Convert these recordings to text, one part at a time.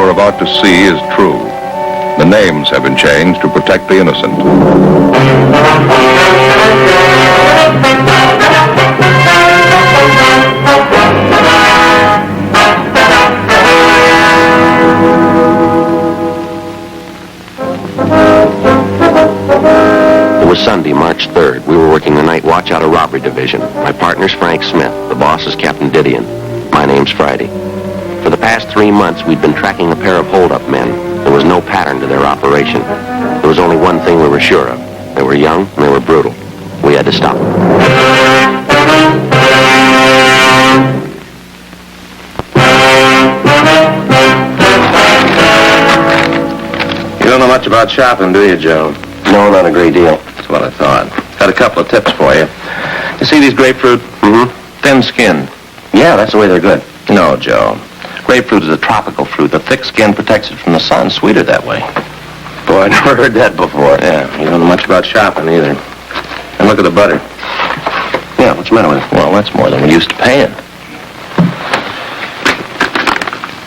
are about to see is true. The names have been changed to protect the innocent. It was Sunday, March 3rd. We were working the night watch out of robbery division. My partner's Frank Smith. The boss is Captain Didion. My name's Friday. For the past 3 months, we'd been tracking a pair of hold-up men. There was no pattern to their operation. There was only one thing we were sure of. They were young and they were brutal. We had to stop them. You don't know much about shopping, do you, Joe? No, not a great deal. That's what I thought. Got a couple of tips for you. You see these grapefruit? Mm-hmm. Thin skin. Yeah, that's the way they're good. No, Joe. Grapefruit is a tropical fruit. The thick skin protects it from the sun. Sweeter that way. Boy, I never heard that before. Yeah, you don't know much about shopping either. And look at the butter. Yeah, what's the matter with it? Well, that's more than we're used to paying.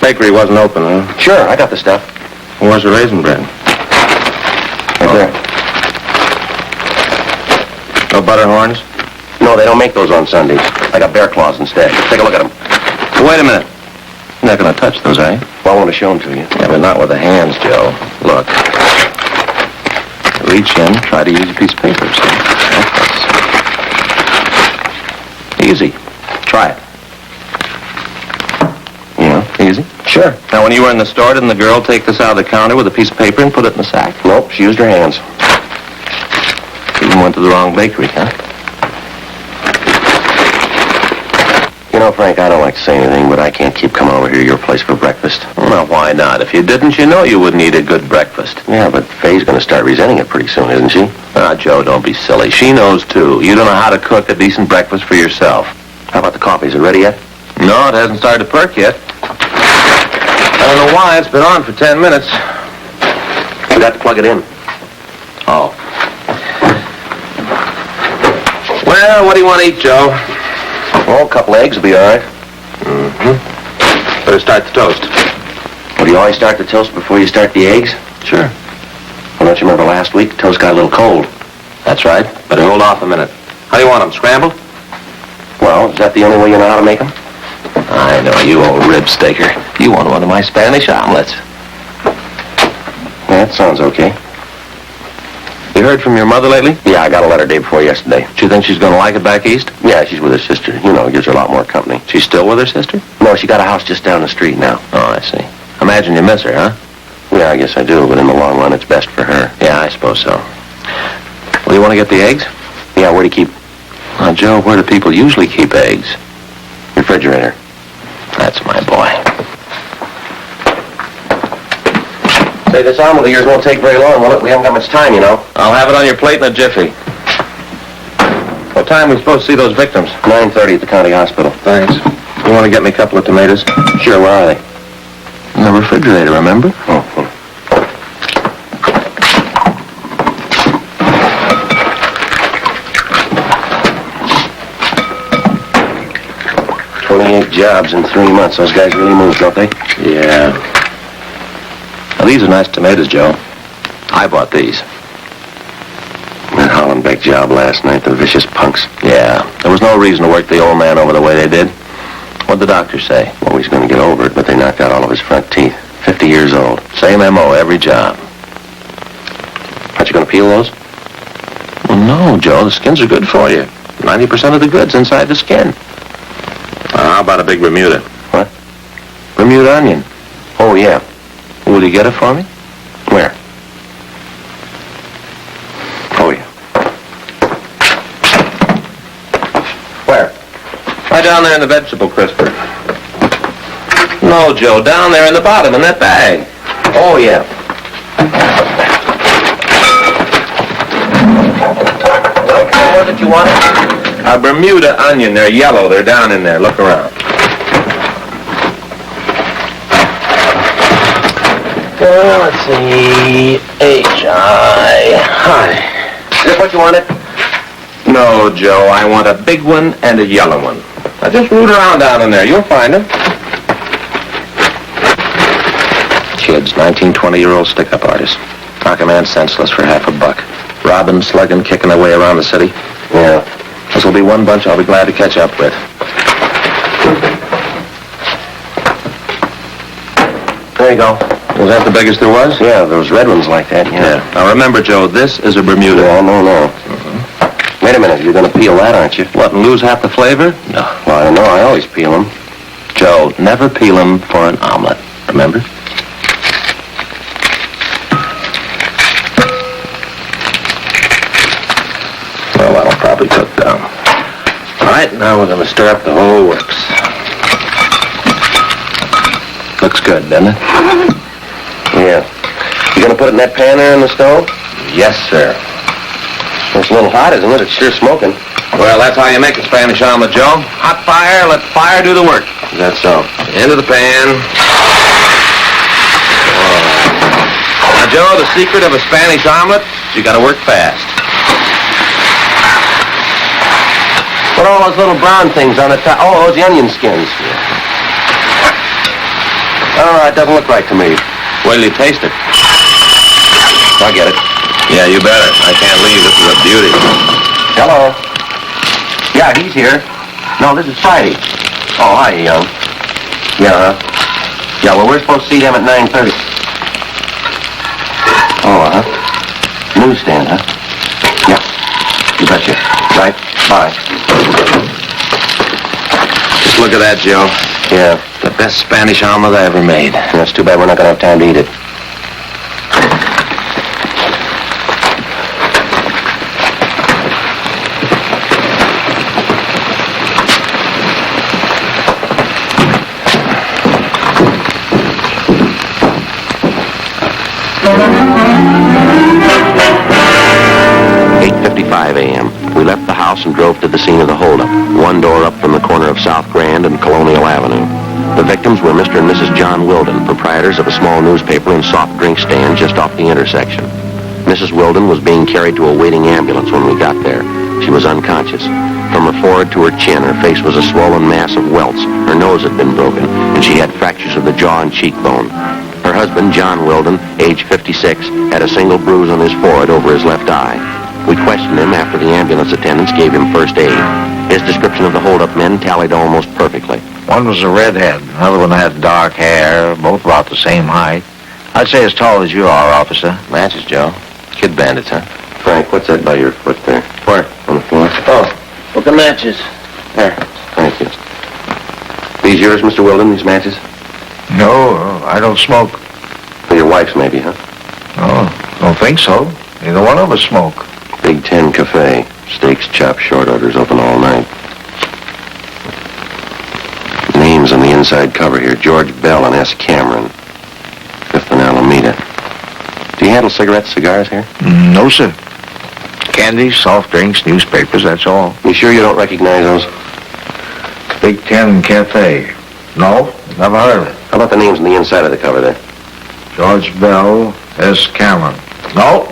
Bakery wasn't open, huh? Sure, I got the stuff. Where's the raisin bread? Right there. No butter horns? No, they don't make those on Sundays. I got bear claws instead. Take a look at them. Wait a minute. You're not going to touch those, eh? Well, I want to show them to you. Yeah, but not with the hands, Joe. Look. Reach in, try to use a piece of paper. So. Easy. Try it. Yeah, easy. Sure. Now, when you were in the store, didn't the girl take this out of the counter with a piece of paper and put it in the sack? Nope, she used her hands. Even went to the wrong bakery, huh? You know, Frank, I don't like to say anything, but I can't keep coming over here to your place for breakfast. Well, why not? If you didn't, you know you wouldn't eat a good breakfast. Yeah, but Faye's going to start resenting it pretty soon, isn't she? Ah, Joe, don't be silly. She knows, too. You don't know how to cook a decent breakfast for yourself. How about the coffee? Is it ready yet? No, it hasn't started to perk yet. I don't know why. It's been on for 10 minutes. We got to plug it in. Oh. Well, what do you want to eat, Joe? Oh, a couple eggs will be all right. Mm-hmm. Better start the toast. Well, do you always start the toast before you start the eggs? Sure. Well, don't you remember last week? The toast got a little cold. That's right. Better hold off a minute. How do you want them? Scrambled? Well, is that the only way you know how to make them? I know, you old rib staker. You want one of my Spanish omelets. Yeah, that sounds okay. You heard from your mother lately? Yeah, I got a letter day before yesterday. Do you think she's going to like it back east? Yeah, she's with her sister. You know, it gives her a lot more company. She's still with her sister? No, she got a house just down the street now. Oh, I see. Imagine you miss her, huh? Yeah, I guess I do, but in the long run, it's best for her. Yeah, I suppose so. Well, you want to get the eggs? Yeah, where do you keep... Now, Joe, where do people usually keep eggs? Refrigerator. That's my boy. Say, this omelet of yours won't take very long, will it? We haven't got much time, you know. I'll have it on your plate in a jiffy. What time are we supposed to see those victims? 9:30 at the county hospital. Thanks. You want to get me a couple of tomatoes? Sure, where are they? In the refrigerator, remember? Oh. 28 jobs in 3 months. Those guys really move, don't they? Yeah. Now, these are nice tomatoes, Joe. I bought these. That Hollenbeck job last night, the vicious punks. Yeah. There was no reason to work the old man over the way they did. What'd the doctor say? Well, he's going to get over it, but they knocked out all of his front teeth. 50 years old. Same M.O. every job. Aren't you going to peel those? Well, no, Joe. The skins are good for you. 90% of the good's inside the skin. How about a big Bermuda? What? Bermuda onion. Oh, yeah. Will you get it for me? Where? Oh, yeah. Where? Right down there in the vegetable crisper. No, Joe, down there in the bottom in that bag. Oh, yeah. What was it you wanted? A Bermuda onion. They're yellow. They're down in there. Look around. Let's see. H.I. Hi. Is this what you wanted? No, Joe. I want a big one and a yellow one. Now just root around down in there. You'll find them. goods. 19-20-year-old stick-up artist. Knock a man senseless for $50. Robbing, slugging, kicking their way around the city. Yeah. This will be one bunch I'll be glad to catch up with. There you go. Was that the biggest there was? Yeah, there was red ones like that, yeah. Now remember, Joe, this is a Bermuda. Yeah, no. Wait a minute, you're going to peel that, aren't you? What, and lose half the flavor? No. Well, I don't know, I always peel them. Joe, never peel them for an omelet. Remember? Well, that'll probably cook down. All right, now we're going to stir up the whole works. Looks good, doesn't it? Yeah. You going to put it in that pan there in the stove? Yes, sir. It's a little hot, isn't it? It's sure smoking. Well, that's how you make a Spanish omelet, Joe. Hot fire, let fire do the work. Is that so? Into the pan. Now, Joe, the secret of a Spanish omelet is you got to work fast. What are all those little brown things on the top? Oh, those the onion skins. Oh, it doesn't look right to me. Wait till you taste it. I get it. Yeah, you better. I can't leave. This is a beauty. Hello. Yeah, he's here. No, this is Friday. Oh, hi, young. Yeah, Yeah, well, we're supposed to see them at 9:30. Oh, Newsstand, huh? Yeah. You betcha. Right. Bye. Just look at that, Joe. Yeah. The best Spanish omelet I ever made. That's too bad we're not going to have time to eat it. We left the house and drove to the scene of the holdup, one door up from the corner of South Grand and Colonial Avenue. The victims were Mr. and Mrs. John Wilden, proprietors of a small newspaper and soft drink stand just off the intersection. Mrs. Wilden was being carried to a waiting ambulance when we got there. She was unconscious. From her forehead to her chin, her face was a swollen mass of welts. Her nose had been broken, and she had fractures of the jaw and cheekbone. Her husband, John Wilden, age 56, had a single bruise on his forehead over his left eye. We questioned him after the ambulance attendants gave him first aid. His description of the hold-up men tallied almost perfectly. One was a redhead. Another one had dark hair, both about the same height. I'd say as tall as you are, officer. Matches, Joe. Kid bandits, huh? Frank, what's that by your foot there? Where? On the floor. Oh, look, the matches. There. Thank you. These yours, Mr. Wilden, these matches? No, I don't smoke. For your wife's, maybe, huh? Oh, don't think so. Neither one of us smoke. Big Ten Cafe. Steaks, chops, short orders, open all night. Names on the inside cover here. George Bell and S. Cameron. 5th and Alameda. Do you handle cigarettes, cigars here? No, sir. Candy, soft drinks, newspapers, that's all. You sure you don't recognize those? Big Ten Cafe. No, never heard of it. How about the names on the inside of the cover there? George Bell, S. Cameron. No,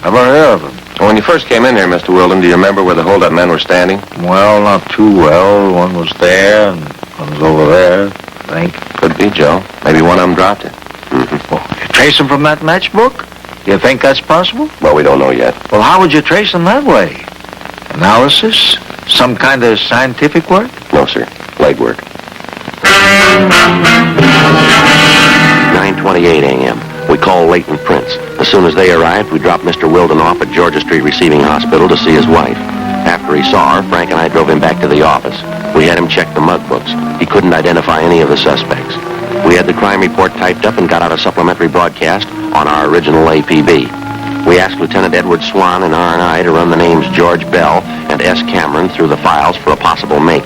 never heard of him. Well, when you first came in here, Mr. Wilden, do you remember where the hold-up men were standing? Well, not too well. One was there, and one was over there, I think. Could be, Joe. Maybe one of them dropped it. Well, you trace them from that matchbook? You think that's possible? Well, we don't know yet. Well, how would you trace them that way? Analysis? Some kind of scientific work? No, sir. Legwork. 9:28 a.m. We called Leighton Prince. As soon as they arrived, we dropped Mr. Wilden off at Georgia Street Receiving Hospital to see his wife. After he saw her, Frank and I drove him back to the office. We had him check the mug books. He couldn't identify any of the suspects. We had the crime report typed up and got out a supplementary broadcast on our original APB. We asked Lieutenant Edward Swan and R&I to run the names George Bell and S. Cameron through the files for a possible make.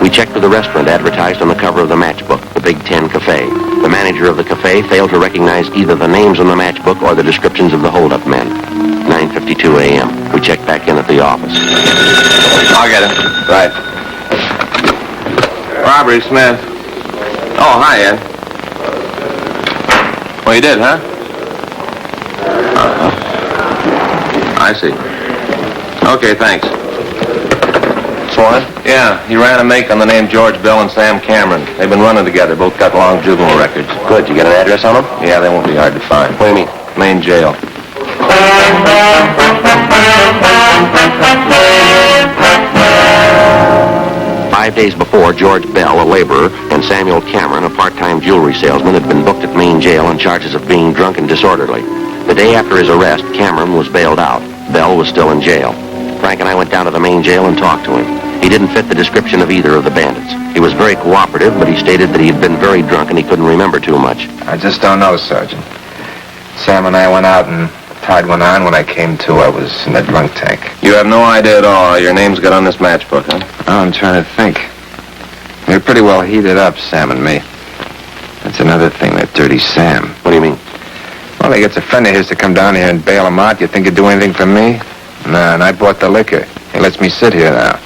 We checked with the restaurant advertised on the cover of the matchbook, the Big Ten Cafe. The manager of the cafe failed to recognize either the names on the matchbook or the descriptions of the hold-up men. 9:52 a.m. We checked back in at the office. I'll get it. Right. Robbery, Smith. Oh, hi, Ed. Well, you did, huh? I see. Okay, thanks. Swan? Yeah, he ran a make on the name George Bell and Sam Cameron. They've been running together. Both got long juvenile records. Good. You get an address on them? Yeah, they won't be hard to find. What do you mean? Main jail. 5 days before, George Bell, a laborer, and Samuel Cameron, a part-time jewelry salesman, had been booked at Main Jail on charges of being drunk and disorderly. The day after his arrest, Cameron was bailed out. Bell was still in jail. Frank and I went down to the Main Jail and talked to him. He didn't fit the description of either of the bandits. He was very cooperative, but he stated that he had been very drunk and he couldn't remember too much. I just don't know, Sergeant. Sam and I went out and tied one on. When I came to, I was in the drunk tank. You have no idea at all how your names got on this matchbook, huh? Oh, I'm trying to think. We were pretty well heated up, Sam and me. That's another thing, that dirty Sam. What do you mean? Well, he gets a friend of his to come down here and bail him out. You think he'd do anything for me? Nah, and I bought the liquor. He lets me sit here now.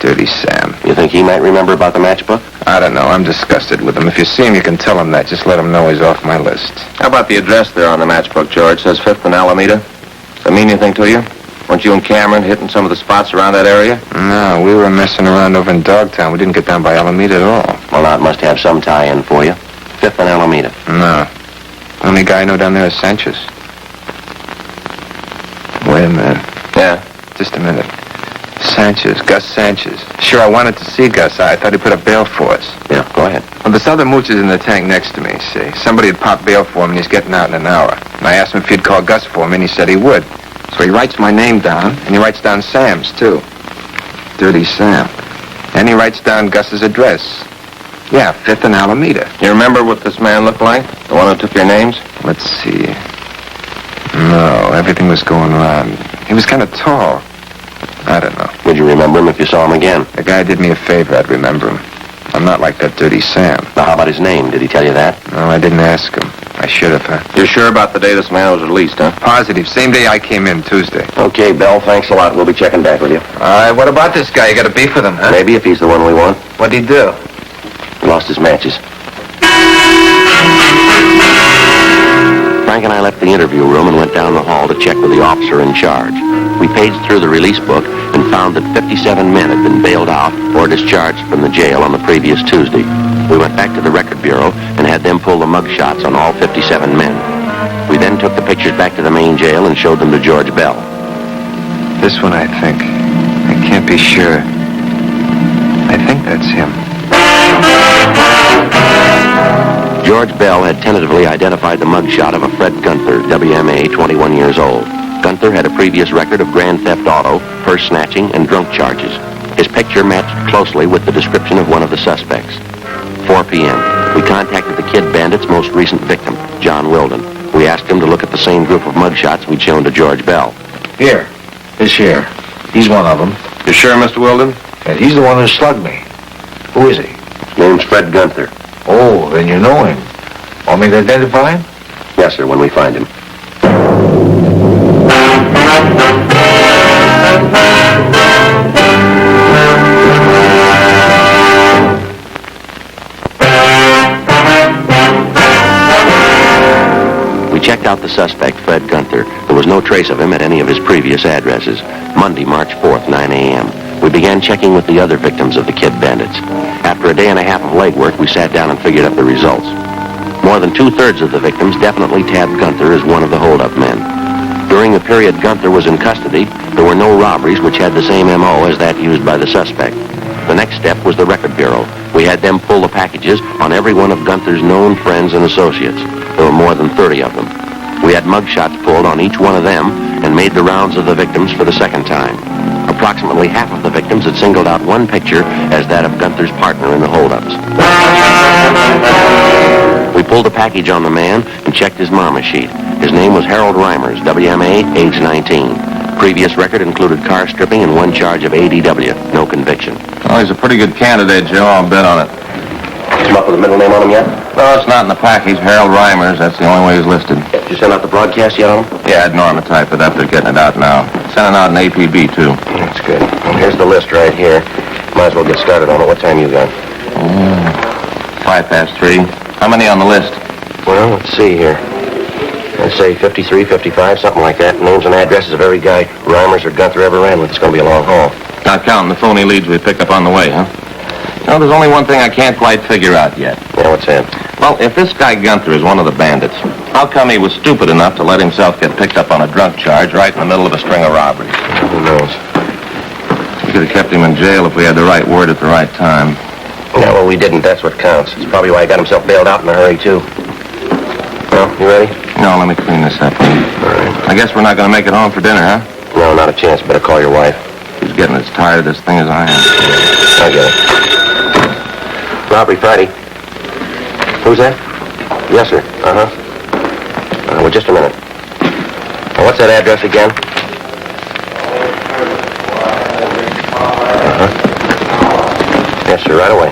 Dirty Sam. You think he might remember about the matchbook? I don't know. I'm disgusted with him. If you see him, you can tell him that. Just let him know he's off my list. How about the address there on the matchbook, George? It says 5th and Alameda. Does that mean anything to you? Weren't you and Cameron hitting some of the spots around that area? No, we were messing around over in Dogtown. We didn't get down by Alameda at all. Well, now it must have some tie-in for you. 5th and Alameda. No. Only guy I know down there is Sanchez. Wait a minute. Yeah. Just a minute. Sanchez, Gus Sanchez. Sure, I wanted to see Gus. I thought he put up bail for us. Yeah, go ahead. Well, this other mooch is in the tank next to me, see. Somebody had popped bail for him, and he's getting out in an hour. And I asked him if he'd call Gus for me, and he said he would. So he writes my name down, and he writes down Sam's, too. Dirty Sam. And he writes down Gus's address. Yeah, 5th and Alameda. You remember what this man looked like? The one who took your names? Let's see. No, everything was going wrong. He was kind of tall. I don't know. Would you remember him if you saw him again? The guy did me a favor. I'd remember him. I'm not like that dirty Sam. Now, how about his name? Did he tell you that? No, I didn't ask him. I should have, huh? You're sure about the day this man was released, huh? Positive. Same day I came in, Tuesday. Okay, Bell, thanks a lot. We'll be checking back with you. All right, what about this guy? You got a beef with him, huh? Maybe if he's the one we want. What'd he do? He lost his matches. Frank and I left the interview room and went down the hall to check with the officer in charge. We paged through the release book and found that 57 men had been bailed out or discharged from the jail on the previous Tuesday. We went back to the record bureau and had them pull the mug shots on all 57 men. We then took the pictures back to the Main Jail and showed them to George Bell. This one, I think. I can't be sure. I think that's him. George Bell had tentatively identified the mugshot of a Fred Gunther, WMA, 21 years old. Gunther had a previous record of grand theft auto, purse snatching, and drunk charges. His picture matched closely with the description of one of the suspects. 4 p.m. We contacted the Kid Bandits' most recent victim, John Wilden. We asked him to look at the same group of mugshots we'd shown to George Bell. Here. This here. He's one of them. You sure, Mr. Wilden? And he's the one who slugged me. Who is he? His name's Fred Gunther. Oh, then you know him. Want me to identify him? Yes, sir, when we find him. We checked out the suspect, Fred Gunther. There was no trace of him at any of his previous addresses. Monday, March 4th, 9 a.m. We began checking with the other victims of the Kid Bandits. After a day and a half of legwork, we sat down and figured up the results. More than 2/3 of the victims definitely tabbed Gunther as one of the hold-up men. During the period Gunther was in custody, there were no robberies which had the same M.O. as that used by the suspect. The next step was the record bureau. We had them pull the packages on every one of Gunther's known friends and associates. There were more than 30 of them. We had mugshots pulled on each one of them and made the rounds of the victims for the second time. Approximately half of the victims had singled out one picture as that of Gunther's partner in the holdups. We pulled a package on the man and checked his mama sheet. His name was Harold Reimers, WMA, age 19. Previous record included car stripping and 1 charge of ADW. No conviction. Well, he's a pretty good candidate, Joe. I'll bet on it. Come up with a middle name on him yet? No, it's not in the package. Harold Reimers. That's the only way he's listed. Did you send out the broadcast yet on him? Yeah, I'd Norma type it up. They're getting it out now. Sending out an APB, too. That's good. Here's the list right here. Might as well get started on it. What time you got? 3:05. How many on the list? Well, let's see here. I'd say 53, 55, something like that. Names and addresses of every guy Reimers or Gunther ever ran with. It's going to be a long haul. Not counting the phony leads we picked up on the way, huh? You know, there's only one thing I can't quite figure out yet. Yeah, what's that? Well, if this guy Gunther is one of the bandits, how come he was stupid enough to let himself get picked up on a drunk charge right in the middle of a string of robberies? Who knows? We could have kept him in jail if we had the right word at the right time. Yeah, well, we didn't. That's what counts. It's probably why he got himself bailed out in a hurry, too. Well, you ready? No, let me clean this up. All right. I guess we're not going to make it home for dinner, huh? No, not a chance. Better call your wife. He's getting as tired of this thing as I am. I get it. Robbery Friday. Who's that? Yes, sir. Well, just a minute. Now, what's that address again? Yes, sir, right away.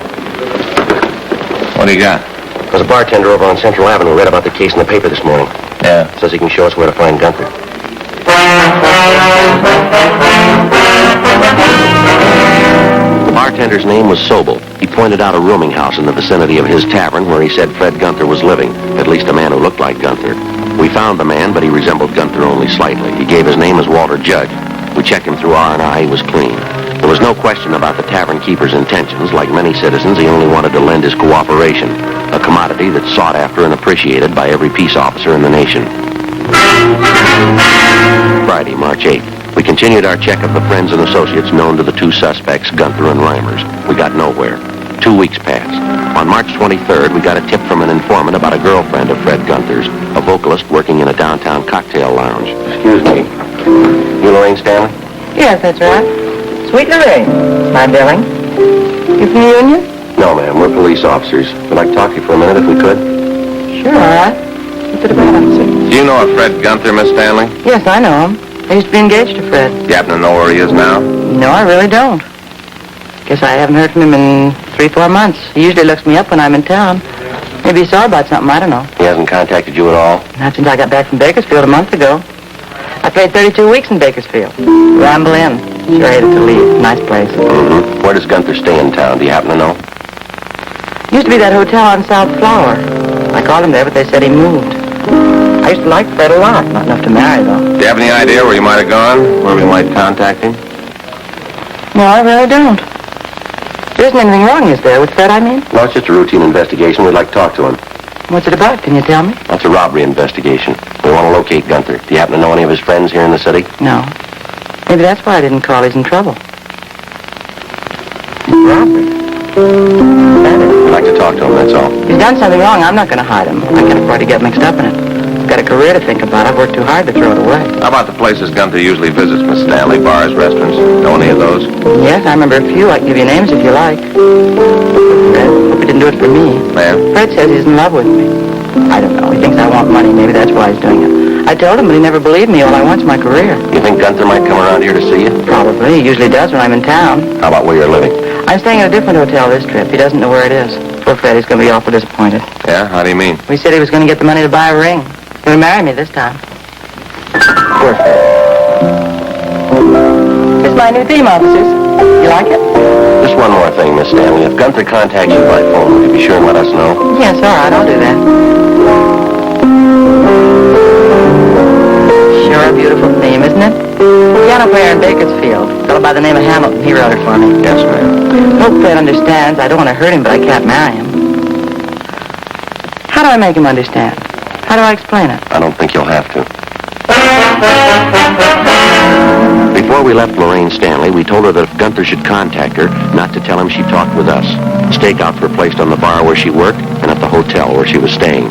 What do you got? There's a bartender over on Central Avenue read about the case in the paper this morning. Yeah. Says he can show us where to find Gunther. The bartender's name was Sobel. He pointed out a rooming house in the vicinity of his tavern where he said Fred Gunther was living, at least a man who looked like Gunther. We found the man, but he resembled Gunther only slightly. He gave his name as Walter Judge. We checked him through R&I. He was clean. There was no question about the tavern keeper's intentions. Like many citizens, he only wanted to lend his cooperation, a commodity that's sought after and appreciated by every peace officer in the nation. Friday, March 8th. We continued our check of the friends and associates known to the two suspects, Gunther and Reimers. We got nowhere. 2 weeks passed. On March 23rd, we got a tip from an informant about a girlfriend of Fred Gunther's, a vocalist working in a downtown cocktail lounge. Excuse me. You Lorraine Stanley? Yes, that's right. Sweet Lorraine. My billing. You from the union? No, ma'am. We're police officers. We'd like to talk to you for a minute if we could. Sure, all right. What's it about, officer? Do you know a Fred Gunther, Miss Stanley? Yes, I know him. I used to be engaged to Fred. You happen to know where he is now? No, I really don't. Guess I haven't heard from him in 3-4 months. He usually looks me up when I'm in town. Maybe he saw about something, I don't know. He hasn't contacted you at all? Not since I got back from Bakersfield a month ago. I played 32 weeks in Bakersfield. Ramble Inn. Sure hated to leave. Nice place. Mm-hmm. Where does Gunther stay in town? Do you happen to know? Used to be that hotel on South Flower. I called him there, but they said he moved. I used to like Fred a lot. Not enough to marry, though. Do you have any idea where he might have gone? Where we might contact him? No, I really don't. There isn't anything wrong, is there, with Fred, I mean? No, it's just a routine investigation. We'd like to talk to him. What's it about? Can you tell me? That's a robbery investigation. We want to locate Gunther. Do you happen to know any of his friends here in the city? No. Maybe that's why I didn't call. He's in trouble. Robbery? We'd like to talk to him, that's all. He's done something wrong. I'm not going to hide him. I can't afford to get mixed up in it. I've got a career to think about. I've worked too hard to throw it away. How about the places Gunther usually visits, Miss Stanley? Bars, restaurants? Know any of those? Yes, I remember a few. I can give you names if you like. Fred, hope he didn't do it for me. Ma'am? Fred says he's in love with me. I don't know. He thinks I want money. Maybe that's why he's doing it. I told him, but he never believed me. All I want's my career. You think Gunther might come around here to see you? Probably. He usually does when I'm in town. How about where you're living? I'm staying at a different hotel this trip. He doesn't know where it is. Poor Fred, he's going to be awful disappointed. Yeah? How do you mean? He said he was going to get the money to buy a ring. He's going to marry me this time. Poor Fred. It's my new theme, officers. You like it? Just one more thing, Miss Stanley. If Gunther contacts you by phone, would you be sure and let us know? Yes, all right, I'll do that. Sure a beautiful theme, isn't it? Piano player in Bakersfield. A fellow by the name of Hamilton. He wrote it for me. Yes, ma'am. Hope Fred understands. I don't want to hurt him, but I can't marry him. How do I make him understand? How do I explain it? I don't think you'll have to. Before we left Lorraine Stanley, we told her that if Gunther should contact her, not to tell him she talked with us. Stakeouts were placed on the bar where she worked and at the hotel where she was staying.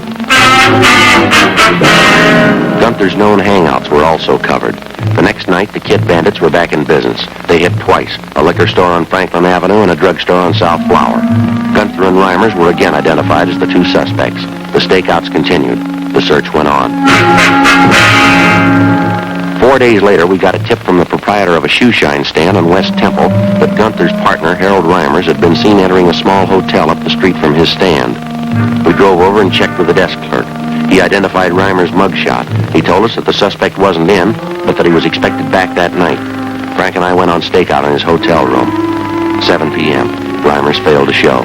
Gunther's known hangouts were also covered. The next night, the Kid Bandits were back in business. They hit twice, a liquor store on Franklin Avenue and a drugstore on South Flower. Gunther and Reimers were again identified as the two suspects. The stakeouts continued. The search went on. 4 days later, we got a tip from the proprietor of a shoe shine stand on West Temple that Gunther's partner, Harold Reimers, had been seen entering a small hotel up the street from his stand. We drove over and checked with the desk clerk. He identified Reimers' mugshot. He told us that the suspect wasn't in, but that he was expected back that night. Frank and I went on stakeout in his hotel room. 7 p.m. Reimers failed to show.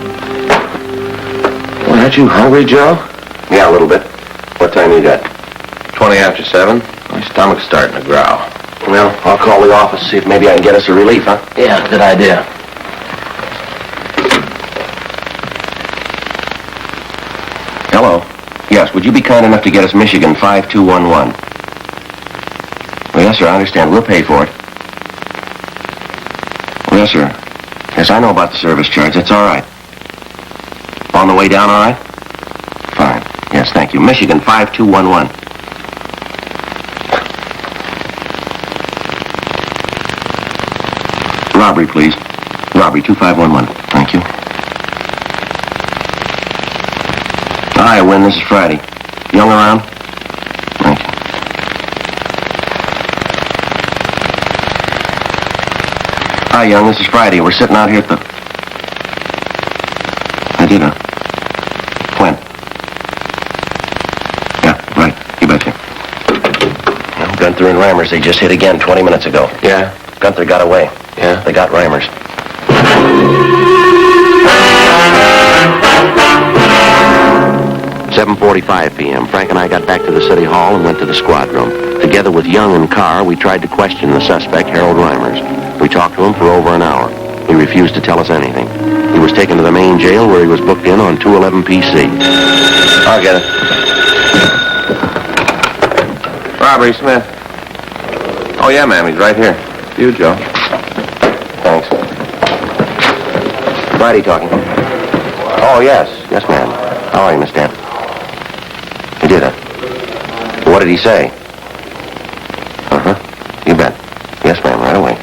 Well, aren't you hungry, Joe? Yeah, a little bit. What time you got? 20 after 7. My stomach's starting to growl. Well, I'll call the office, see if maybe I can get us a relief, huh? Yeah, good idea. Hello. Yes, would you be kind enough to get us Michigan 5211? Well, yes, sir, I understand. We'll pay for it. Well, yes, sir. Yes, I know about the service charge. That's all right. On the way down, all right? Fine. Yes, thank you. Michigan 5211. Robbery, please. Robbery 2511. Thank you. Hi, Win. This is Friday. Young around? Thank you. Hi, Young. This is Friday. We're sitting out here at the... I did, huh? When? Yeah, right. You betcha. Well, Gunther and Reimers, they just hit again 20 minutes ago. Yeah? Gunther got away. Yeah? They got Reimers. 7:45 p.m. Frank and I got back to the city hall and went to the squad room. Together with Young and Carr, we tried to question the suspect, Harold Reimers. We talked to him for over an hour. He refused to tell us anything. He was taken to the main jail where he was booked in on 211 PC. I'll get it. Robbery, Smith. Oh, yeah, ma'am. He's right here. You, Joe. Thanks. Friday talking. Oh, yes. Yes, ma'am. How are you, Miss Dan? He did, huh? What did he say? Uh-huh. You bet. Yes, ma'am, right away.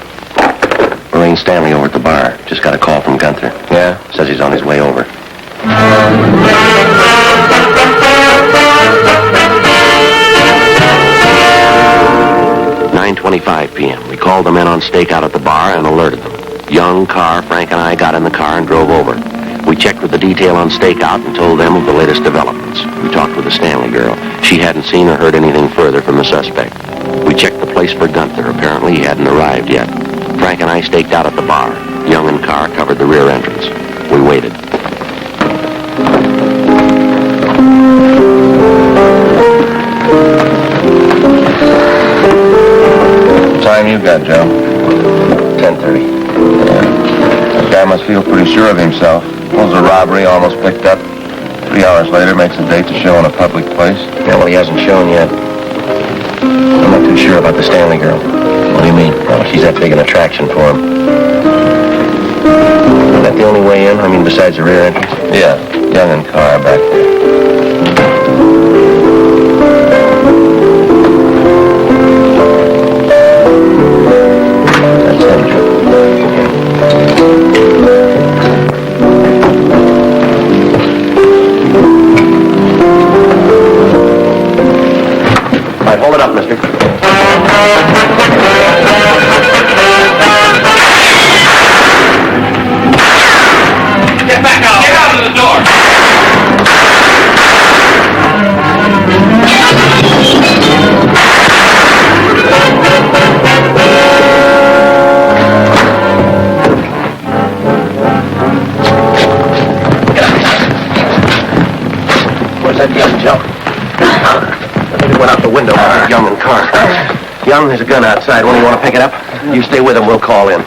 Lorraine Stanley over at the bar. Just got a call from Gunther. Yeah? Says he's on his way over. $9:25 p.m. We called the men on stakeout at the bar and alerted them. Young, Carr, Frank, and I got in the car and drove over. We checked with the detail on stakeout and told them of the latest developments. We talked with the Stanley girl. She hadn't seen or heard anything further from the suspect. We checked the place for Gunther. Apparently, he hadn't arrived yet. Frank and I staked out at the bar. Young and Carr covered the rear entrance. We waited. What time you got, Joe? 10:30. That guy must feel pretty sure of himself. Pulls a robbery, almost picked up. 3 hours later, makes a date to show in a public place. Yeah, well, he hasn't shown yet. I'm not too sure about the Stanley girl. What do you mean? Well, she's that big an attraction for him. Is that the only way in? I mean, besides the rear entrance? Yeah, Young and Carr back there. That's him, Joe. All right, hold it up, mister. Get back out! Get out of the door! Where's that gun, Joe? I think it went out the window. Young and Carr. Young, there's a gun outside. When do you want to pick it up? You stay with him. We'll call in.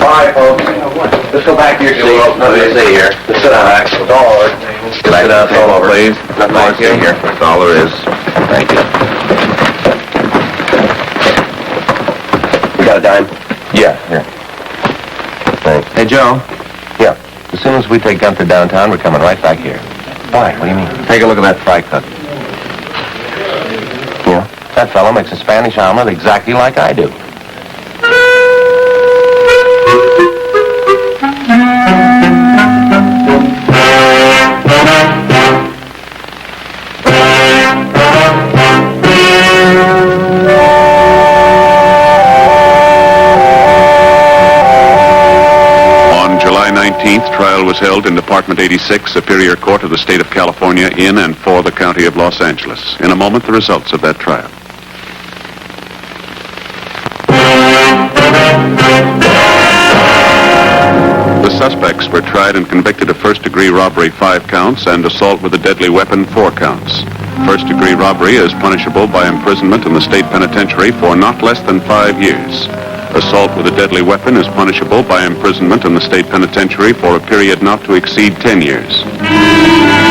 All right, folks. Let's go back to your seat. Nothing to see here. Let's sit down, Max. It's all over. Sit down, it's all over. Please. Nothing more to see here. That's all there is. Thank you. You got a dime? Yeah, here. Thanks. Hey, Joe. Yeah. As soon as we take Gunther downtown, we're coming right back here. Why? What do you mean? Take a look at that fry cook. Yeah. That fellow makes a Spanish omelet exactly like I do. On July 19th, trial was held in Department 86, Superior Court of the State of California, in and for the County of Los Angeles. In a moment, the results of that trial. The suspects were tried and convicted of first-degree robbery 5 counts and assault with a deadly weapon 4 counts. First-degree robbery is punishable by imprisonment in the state penitentiary for not less than 5 years. Assault with a deadly weapon is punishable by imprisonment in the state penitentiary for a period not to exceed 10 years.